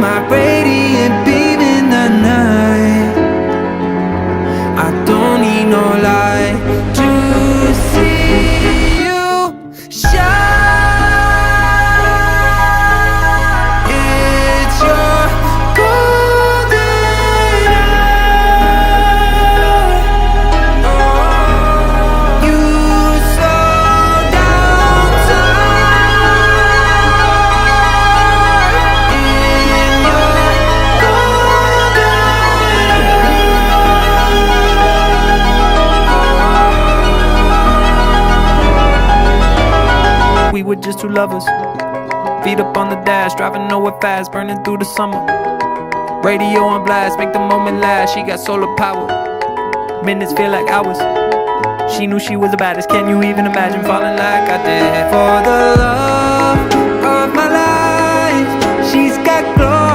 my radiant beam in the night. I don't need no light to see you shine. It's your golden hour. You slow down time in your golden hour. We were just two lovers, feet up on the dash, driving nowhere fast, burning through the summer. Radio on blast, make the moment last. She got solar power, minutes feel like hours. She knew she was the baddest. Can you even imagine falling like I did? For the love of my life, she's got glow